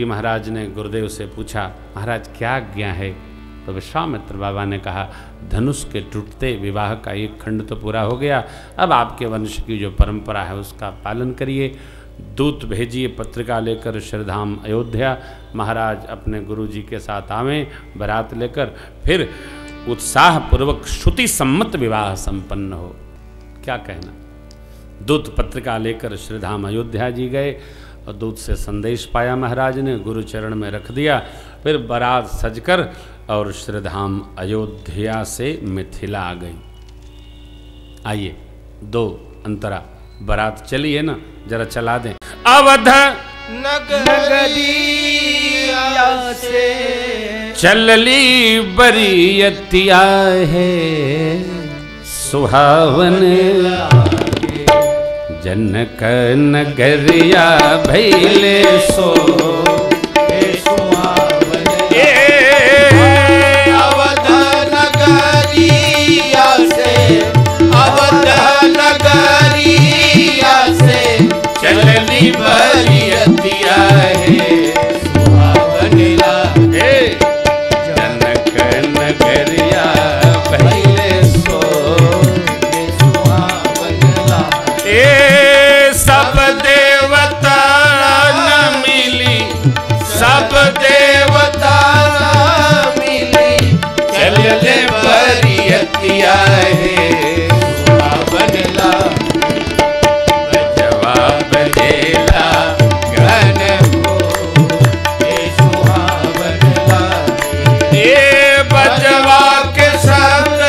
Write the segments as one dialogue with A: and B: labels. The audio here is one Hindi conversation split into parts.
A: जी महाराज ने गुरुदेव से पूछा, महाराज क्या आज्ञा है? तो विश्वामित्र बाबा ने कहा, धनुष के टूटते विवाह का एक खंड तो पूरा हो गया, अब आपके वंश की जो परंपरा है उसका पालन करिए। दूत भेजिए पत्रिका लेकर श्रीधाम अयोध्या, महाराज अपने गुरुजी के साथ आवें बारात लेकर, फिर उत्साहपूर्वक श्रुति सम्मत विवाह संपन्न हो। क्या कहना। दूत पत्रिका लेकर श्रीधाम अयोध्या जी गए और दूत से संदेश पाया महाराज ने, गुरु चरण में रख दिया। फिर बारात सजकर और श्रीधाम अयोध्या से मिथिला आ गई। आइए 2 अंतरा बारात चली है ना, जरा चला दें। अवध नगरिया से चलली बरियतिया है, सुहावन जनक नगरिया भैले सो सुहावन।
B: अवध नगरिया से, अवध नगरिया से चलनी बरियतिया है, सुहावन लागे जनक नगरिया भैले सो सुहावन लागे। सब देवता न मिली, सब देवता न मिली, चलले बरियतिया है, सुहावन लागे जवाब देला घन हो, सुहावन लागे। बजवा के शब्द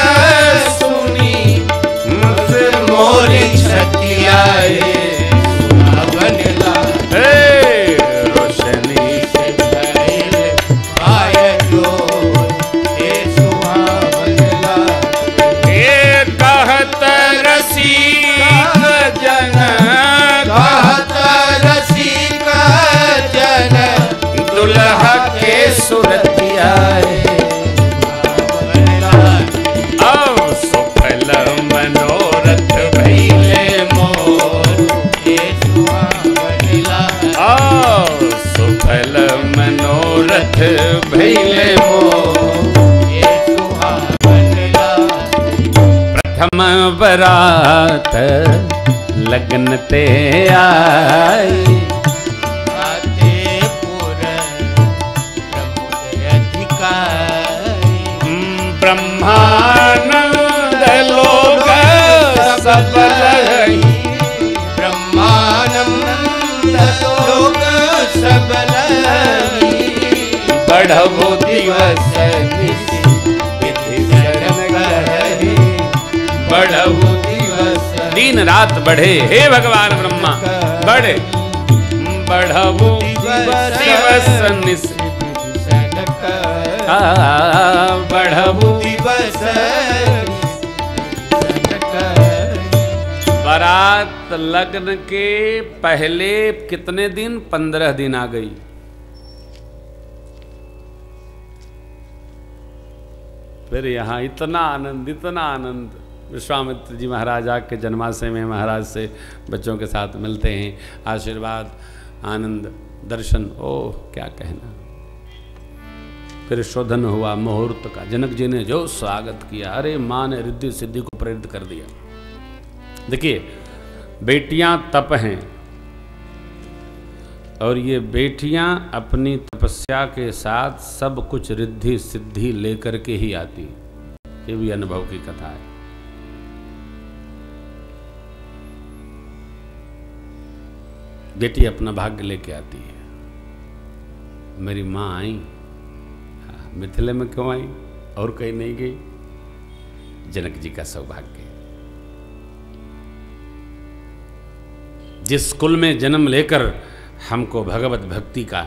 B: सुनी मोरी छतिया है, सुहावन लागे। रोशनी से भइल आयो, सुहावन लागे। कहत रसिक जन, कहत रसिक जन, दुल्हा के सुरतिया है, सुहावन लागे। अब सुफल मनोरथ भइले मोर, सुहावन लागे। सुफल मनोरथ भइले मोर, सुहावन लागे। प्रथम बरात लगन ते आई, फतेहपुर प्रमुख अधिकारी। ब्रह्मानंद लोग सब लही, ब्रह्मानंद लोग सब लही, बढ़बो दिवस निशि विधि शरण करहि, बढ़बो दिवस दिन रात बढ़े, हे भगवान ब्रह्मा बढ़े, बढ़बो दिवस निशि बढ़बो दिवस। बारात लग्न के पहले कितने दिन? 15 दिन आ गई। फिर यहाँ इतना आनंद, इतना आनंद। विश्वामित्र जी महाराज आके जन्माशय में महाराज से बच्चों के साथ मिलते हैं, आशीर्वाद, आनंद, दर्शन, ओह क्या कहना। फिर शोधन हुआ मुहूर्त का, जनक जी ने जो स्वागत किया, अरे माँ ने रिद्धि सिद्धि को प्रेरित कर दिया। देखिए बेटियां तप हैं और ये बेटियां अपनी तपस्या के साथ सब कुछ रिद्धि सिद्धि लेकर के ही आती। ये भी अनुभव की कथा है। बेटी अपना भाग्य लेके आती है। मेरी माँ आई, मिथिले में क्यों आई और कहीं नहीं गई? जनक जी का सौभाग्य। जिस कुल में जन्म लेकर हमको भगवत भक्ति का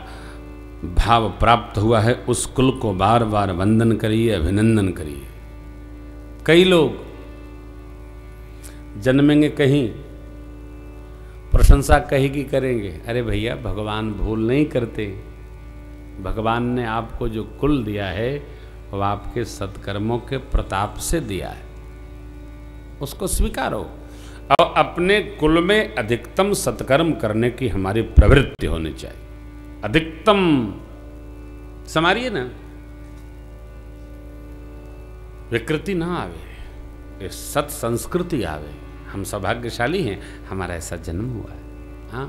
B: भाव प्राप्त हुआ है, उस कुल को बार बार वंदन करिए, अभिनंदन करिए। कई लोग जन्मेंगे कहीं, प्रशंसा कहीं की करेंगे। अरे भैया, भगवान भूल नहीं करते। भगवान ने आपको जो कुल दिया है वो आपके सत्कर्मों के प्रताप से दिया है, उसको स्वीकारो और अपने कुल में अधिकतम सत्कर्म करने की हमारी प्रवृत्ति होनी चाहिए।
A: अधिकतम समारिए ना, विकृति ना आवे, ये सत संस्कृति आवे। हम सौभाग्यशाली हैं, हमारा ऐसा जन्म हुआ है। हाँ,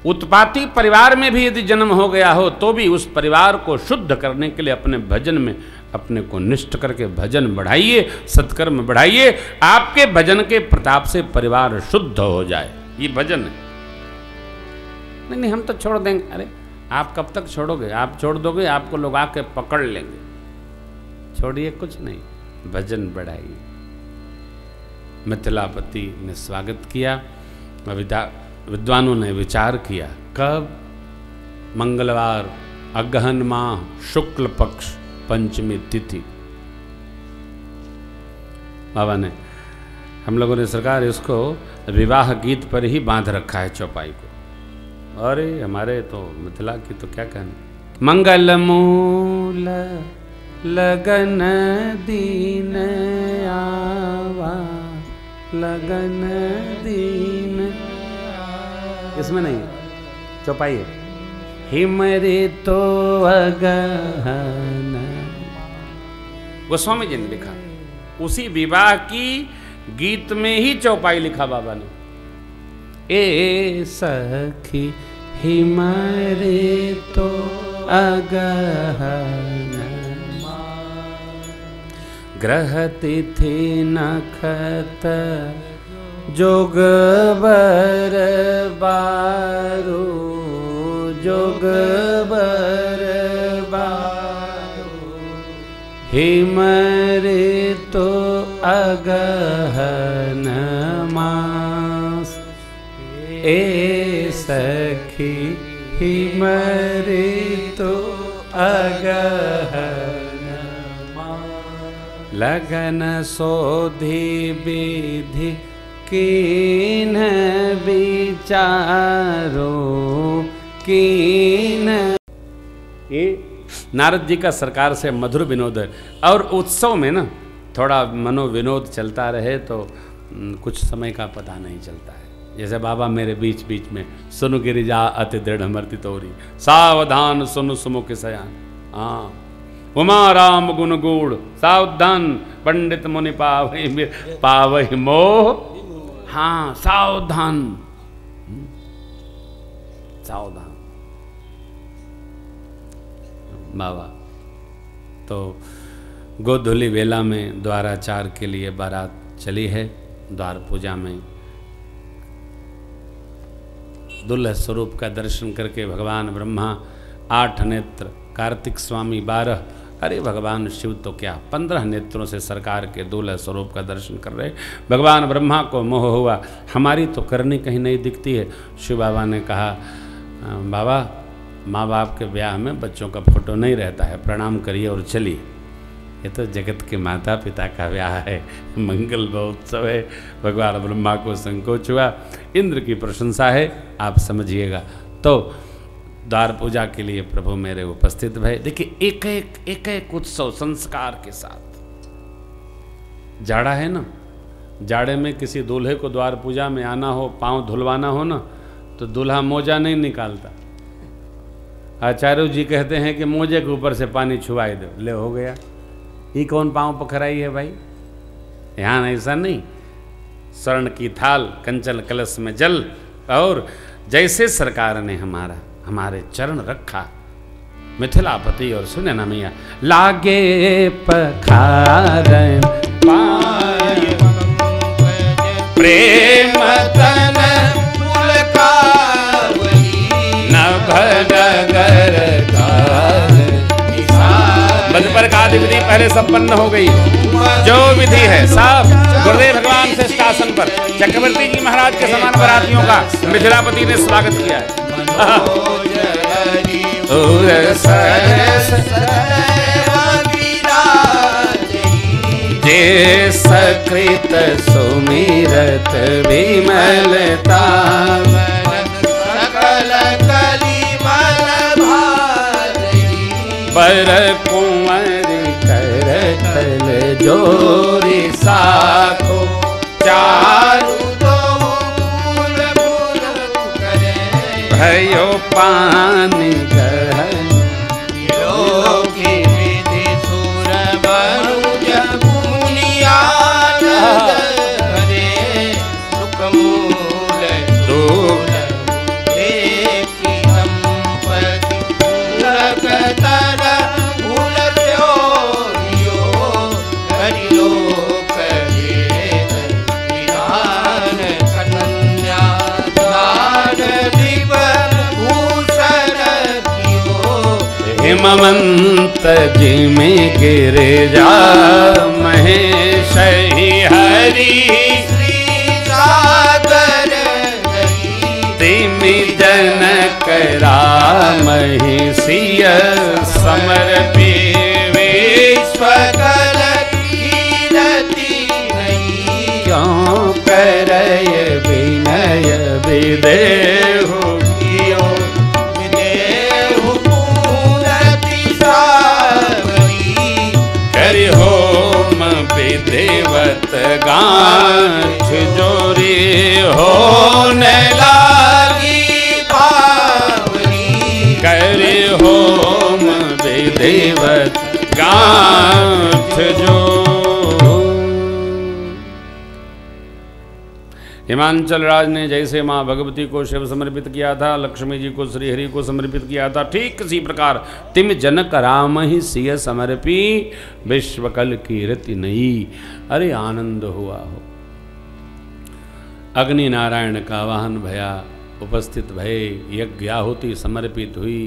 A: उत्पाती परिवार में भी यदि जन्म हो गया हो तो भी उस परिवार को शुद्ध करने के लिए अपने भजन में अपने को निष्ठ करके भजन बढ़ाइए, सत्कर्म बढ़ाइए। आपके भजन के प्रताप से परिवार शुद्ध हो जाए, ये भजन है। नहीं नहीं, हम तो छोड़ देंगे। अरे आप कब तक छोड़ोगे? आप छोड़ दोगे, आपको लोग आके पकड़ लेंगे। छोड़िए, कुछ नहीं, भजन बढ़ाइए। मिथिलापति ने स्वागत किया, विद्वानों ने विचार किया। कब? मंगलवार, अगहन माह, शुक्ल पक्ष, पंचमी तिथि। बाबा ने, हम लोगों ने सरकार इसको विवाह गीत पर ही बांध रखा है चौपाई को। अरे हमारे तो मिथिला की तो क्या कहना। मंगल मूल लगन दीन आवा, लगन दीन, इसमें नहीं है, चौपाई है। हिमरे तो अगहन, गोस्वामी जी ने लिखा, उसी विवाह की गीत में ही चौपाई लिखा बाबा ने। ए सखी हिमरे तो अगहन, ग्रह तिथि नखत जोग बर बारो, जोग बर बारो, हिमरे तो अगहन मास। ए सखी हिमरे तो अगहन मास, लगन सोधि विधि कीन विचारो, कीन। ये नारद जी का सरकार से मधुर विनोद है। और उत्सव में ना थोड़ा मनोविनोद चलता रहे तो कुछ समय का पता नहीं चलता है। जैसे बाबा मेरे बीच बीच में, सुनु गिरिजा अति दृढ़ मर्ति तोरी, सावधान सुनु सुमुख सयान। हाँ, उमा राम गुण गूढ़, सावधान पंडित मुनि पावहि, पावहि मोह। हाँ, सावधान, सावधान बाबा। तो गोधूली वेला में द्वाराचार के लिए बारात चली है। द्वार पूजा में दुल्ह स्वरूप का दर्शन करके भगवान ब्रह्मा 8 नेत्र, कार्तिक स्वामी 12, अरे भगवान शिव तो क्या 15 नेत्रों से सरकार के दुल्ह स्वरूप का दर्शन कर रहे। भगवान ब्रह्मा को मोह हुआ, हमारी तो करनी कहीं नहीं दिखती है। शिव बाबा ने कहा, बाबा माँ बाप के ब्याह में बच्चों का फोटो नहीं रहता है, प्रणाम करिए और चलिए। ये तो जगत के माता पिता का ब्याह है, मंगल महोत्सव है। भगवान ब्रह्मा को संकोच हुआ, इंद्र की प्रशंसा है, आप समझिएगा। तो द्वार पूजा के लिए प्रभु मेरे उपस्थित भय। देखिए एक एक उत्सव संस्कार के साथ। जाड़ा है ना, जाड़े में किसी दूल्हे को द्वार पूजा में आना हो, पांव धुलवाना हो ना, तो दूल्हा मोजा नहीं निकालता। आचार्य जी कहते हैं कि मोजे के ऊपर से पानी छुआई दो, ले हो गया। ये कौन पांव पखराई है भाई? यहाँ ऐसा नहीं। स्वर्ण की थाल, कंचन कलश में जल, और जैसे सरकार ने हमारे चरण रखा, मिथिलापति और सुने ना मैया, लागे पखारन पाए प्रेम तन पुलकावली, नभ नगर बद पर का विधि पहले संपन्न हो गई। जो विधि है सब गुरुदेव भगवान से शासन पर चक्रवर्ती जी महाराज के समान बरातियों का मिथिलापति ने स्वागत किया है। जे सकृत सुमिरत विमलता, पर कुंवर करतल जोरी साखो, चारु दो मूल मूल करे, भयो पानी गहन
C: योगी विधि सुर मनुज मुनिया हरे सुख मूल दूल देखी संपत्ति उलगतर उलट्यो हरि लोक वेद विधान कन्या दान दिव भूषण कियो
A: हिमवंत जिमि गिरिजा महेश ही हरि
C: श्री सागर
A: तिमि जनक राम ही सिय समर्पी
C: विश्वकल कीरति नहीं
A: क्यों करय विनय विदेहु
C: कियो विदेहु पूरति सावरी
A: करि होम विधिवत गांठ जोरी होने
C: लागी पावनी
A: करि होम विधिवत गांठ जो। हिमांचल राज ने जैसे माँ भगवती को शिव समर्पित किया था, लक्ष्मी जी को श्री हरि को समर्पित किया था, ठीक इसी प्रकार तिम जनक राम ही सिय समर्पी विश्वकल कीर्ति नहीं। अरे आनंद हुआ हो। अग्नि नारायण का वाहन भया, उपस्थित भये, यज्ञ आहुति समर्पित हुई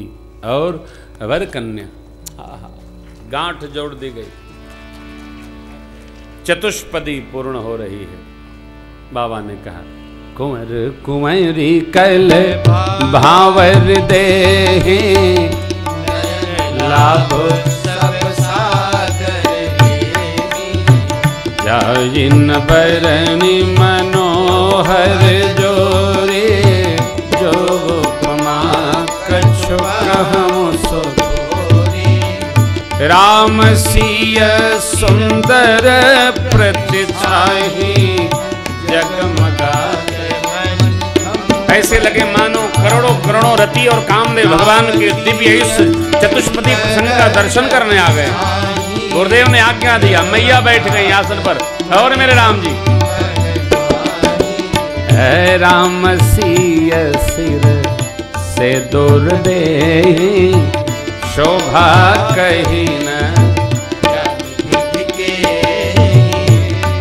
A: और वर कन्या गांठ जोड़ दी गई, चतुष्पदी पूर्ण हो रही है। बाबा ने कहा कुंवर कुंवरी कल भावर दे लाभ
C: सब सागर
A: जाइन बरणी मनोहर जोरे जो उपमा कछु कहूँ सो राम सिय सुंदर प्रतिछाही ऐसे लगे मानो करोड़ों करोड़ों रति और कामदेव भगवान के दिव्य इस चतुष्पदी प्रसंग का दर्शन करने आ गए। गुरुदेव ने आज्ञा दिया, मैया बैठ गई आसन पर, और मेरे राम जी है राम सिय सिर से दूर दे शोभा कही न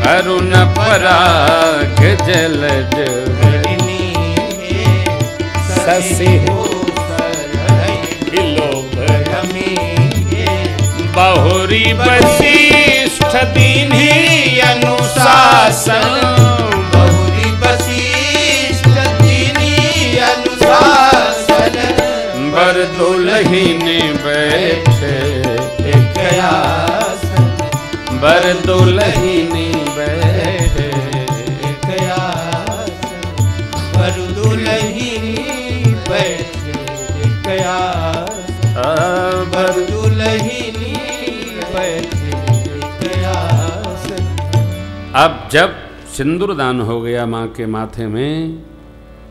A: अरुण पराग जलज शशि बहुरी वशिष्ठ दीन्ही अनुशासन
C: बहुरी वशिष्ठ दीन्ही अनुशासन
A: बर दुल्हिनी बैठे
C: एक आसन
A: बर दुल्हिनी बैठे
C: एक आसन बर दुल्हिनी बैठे एक आसन बर दुल्हिनी बैठे एक आसन।
A: अब जब सिंदूर दान हो गया माँ के माथे में,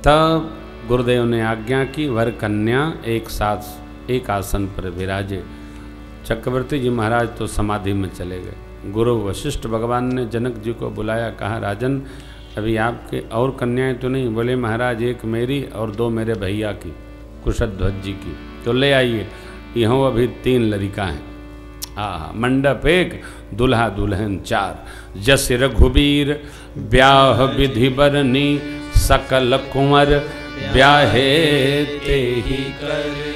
A: तब गुरुदेव ने आज्ञा की वर कन्या एक साथ एक आसन पर विराजे। चक्रवर्ती जी महाराज तो समाधि में चले गए। गुरु वशिष्ठ भगवान ने जनक जी को बुलाया, कहा राजन अभी आपके और कन्याएं तो नहीं? बोले महाराज एक मेरी और दो मेरे भैया की, कुशध्वज जी की, तो ले आइए। यहाँ अभी 3 लड़का हैं। मंडप 1, दुल्हा दुल्हन 4। जस रघुबीर ब्याह विधि बरनी सकल कुंवर ब्याहे ते ही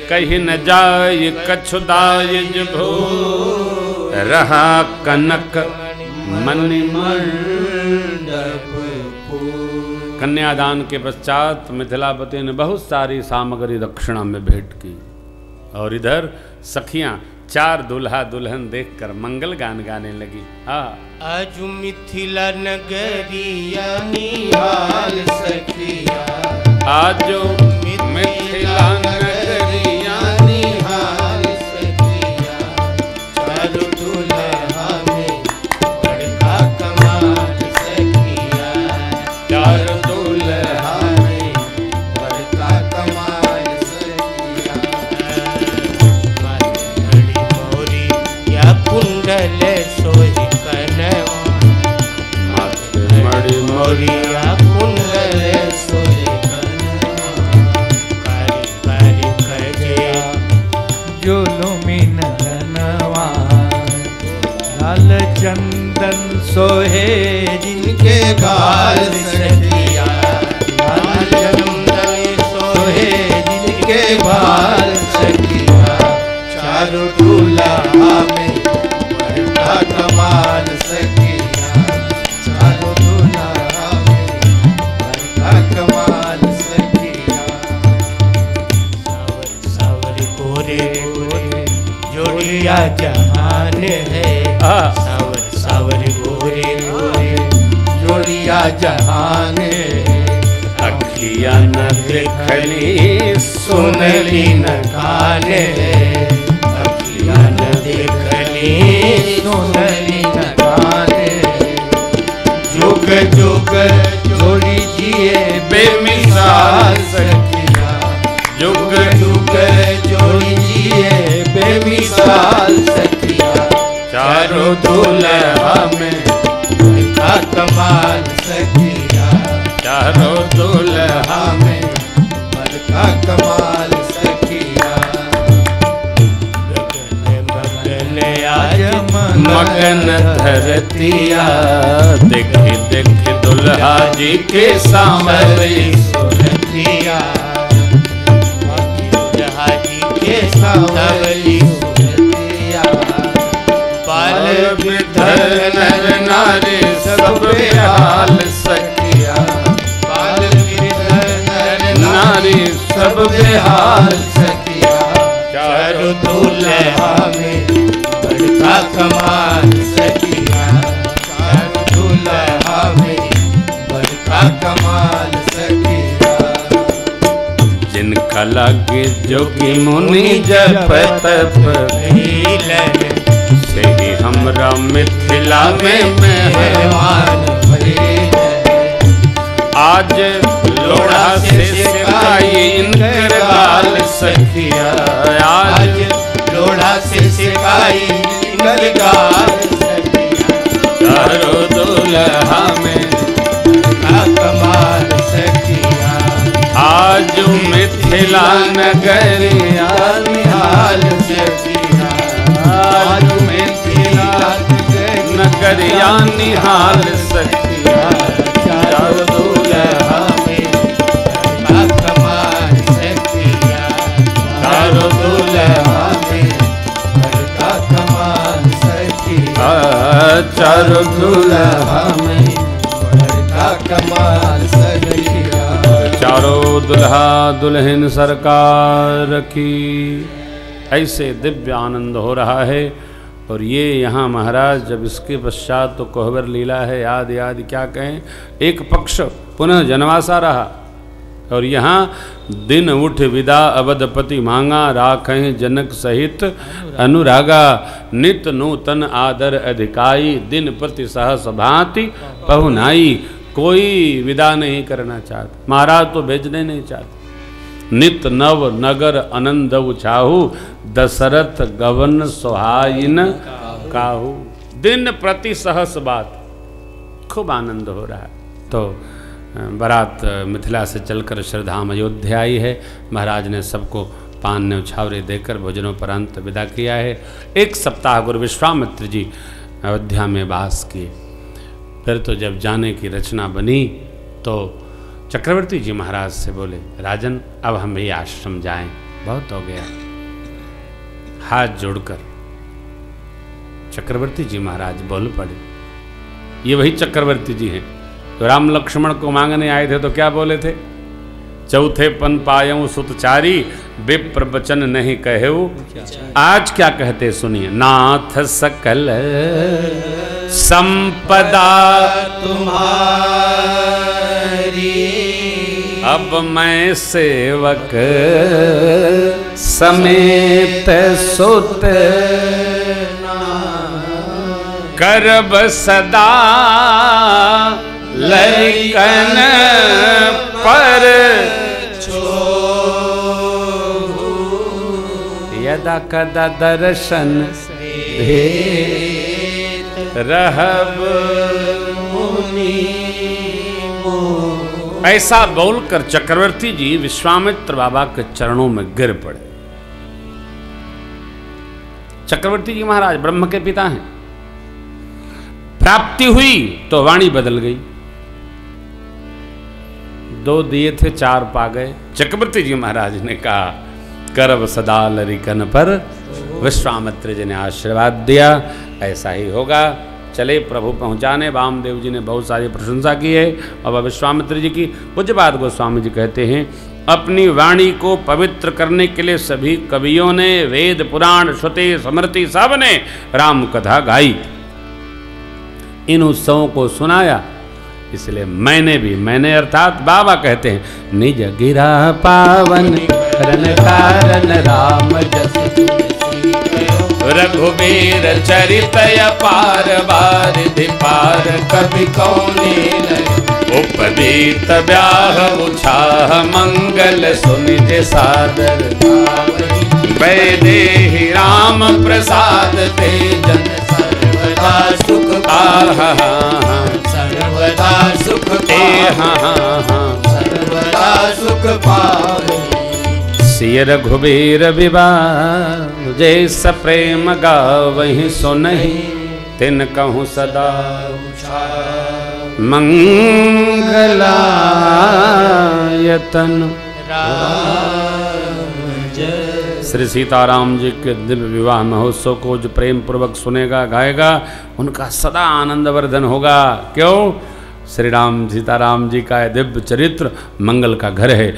A: कहीं न जाय कछुदाय भो रहा कनक मणि मंडप। कन्यादान के पश्चात मिथिलापति ने बहुत सारी सामग्री दक्षिणा में भेंट की, और इधर सखियां 4 दुल्हा दुल्हन देखकर मंगल गान गाने लगी।
C: आज मिथिला नगरिया निहाल सखिया,
A: आज मिथिला नगरिया
C: निहाल सखिया, चारों दुल्हा में बड़का कमाल सखिया, चारों दुल्हा में बड़का कमाल सखिया। कुंडल सोई कनवा
B: मणि
C: मोरिया कुंडल सोई कनवा कारी कारी खजे
D: जुलुमी नयनवा लाल चंदन सोहे
C: जिनके गाल सखिया लाल चंदन सोहे जिनके बाल सखिया चारों दूल्हा में बड़ा कमाल सखिया चारों दूल्हा में बड़ा कमाल सखिया सावर सावर गोरे गोरे जोड़िया जहान है सावर सावर गोरे गोरे जोड़िया जहान है
B: अखिया न देखली
C: सुनली न काने अखिया न देखली सुनली न काने जुग जुग जोड़ी जिए बेमिसाल सखिया जुग जुग जोड़ी जिए बेमिसाल सखिया चारों दूल्हा में बड़ा कमाल सखिया
B: चारों दूल्हा
C: में बड़का कमाल सखिया गगन मगन आज
B: मगन धरतिया देख देख दुल्हा जी के सांवरी
C: सुरतिया दुल्हा जी के सांवरी सुरतिया बाल
B: विधर नर नारी सब बेहाल सखिया
C: बाल विधर नर
B: नारी सब
C: बेहाल सखिया चारों दूल्हा में बड़का कमाल सखिया चारों दूल्हा में बड़का कमाल सखिया
B: जिनका लागे जोगी मुनि जप तप
C: भीलन
B: से ही हमरा मिथिला में
C: मेहमान भीलन
B: आज लोढ़ा से सिकाई इनकर गाल सखिया
C: आज लोढ़ा से सिकाई इनकर गाल सखिया
B: चारों दूल्हा में
C: बड़का कमाल सखिया
B: आज मिथिला नगरिया
C: निहाल सखिया
B: आज मिथिला नगरिया निहाल सखिया
C: चारों दूल्हा में बड़का कमाल सखिया चारों दूल्हा में बड़का कमाल सखिया
B: चारों
C: दूल्हा में बड़का कमाल सखिया
B: चारों दुल्हा दुल्हन सरकार की। ऐसे दिव्य आनंद हो रहा है। और ये यहाँ महाराज जब इसके पश्चात तो कोहबर लीला है, याद याद क्या कहें, एक पक्ष पुनः जनवासा रहा और यहाँ दिन उठ विदा अवधपति मांगा राखें जनक सहित अनुरागा नित नूतन आदर अधिकाई दिन प्रति सहस भांति पहुनाई। कोई विदा नहीं करना चाहता, महाराज तो भेजने नहीं चाहते। नित नव नगर आनंद उछाहू दशरथ गवन सुहाइन काहू। दिन प्रति सहस बात, खूब आनंद हो रहा है। तो बारात मिथिला से चलकर श्रीधाम अयोध्या आई है। महाराज ने सबको पान न्यौछावरे देकर भोजनोपरांत विदा किया है। 1 सप्ताह गुरु विश्वामित्र जी अयोध्या में वास किए। फिर तो जब जाने की रचना बनी तो चक्रवर्ती जी महाराज से बोले, राजन अब हम भी आश्रम जाएं, बहुत हो गया। हाथ जोड़कर चक्रवर्ती जी महाराज बोल पड़े। ये वही चक्रवर्ती जी हैं तो राम लक्ष्मण को मांगने आए थे तो क्या बोले थे, चौथे पन पायऊं सुतचारी विप्र वचन नहीं कहेऊ। आज क्या कहते सुनिए, नाथ सकल संपदा
C: तुम्हारी
B: अब मैं सेवक समेत सुत करब सदा लरिकन पर यदा कदा दर्शन दे रहब मुनि। ऐसा बोलकर चक्रवर्ती जी विश्वामित्र बाबा के चरणों में गिर पड़े। चक्रवर्ती जी महाराज ब्रह्म के पिता हैं। प्राप्ति हुई तो वाणी बदल गई। 2 दिए थे 4 पा गए। चक्रवर्ती जी महाराज ने कहा करब सदा लरिकन पर। विश्वामित्र जी ने आशीर्वाद दिया ऐसा ही होगा। चले प्रभु पहुँचाने। वामदेव जी ने बहुत सारी प्रशंसा की है। अब विश्वामित्र जी की पूज्यपाद गोस्वामी जी कहते हैं अपनी वाणी को पवित्र करने के लिए सभी कवियों ने, वेद पुराण श्रुति स्मृति सब ने राम कथा गाई, इन उत्सवों को सुनाया। इसलिए मैंने अर्थात बाबा कहते हैं निज गिरा पावन रन कारण राम जस रघुबीर चरित अपार बारिधि पार कवि कौने उपदीत ब्याह उछाह मंगल सुनिज सादर वैदेहि राम प्रसाद ते जन सर्वदा सुख सर्वदा सुख सर्वदा सुख पावे। सिय रघुबीर विवाह जैस प्रेम गावहि सुनहि तिन कहूँ सदा मंगलायतन। श्री सीताराम जी के दिव्य विवाह महोत्सव को जो प्रेम पूर्वक सुनेगा गाएगा उनका सदा आनंदवर्धन होगा। क्यों? श्री राम सीताराम जी का दिव्य चरित्र मंगल का घर है।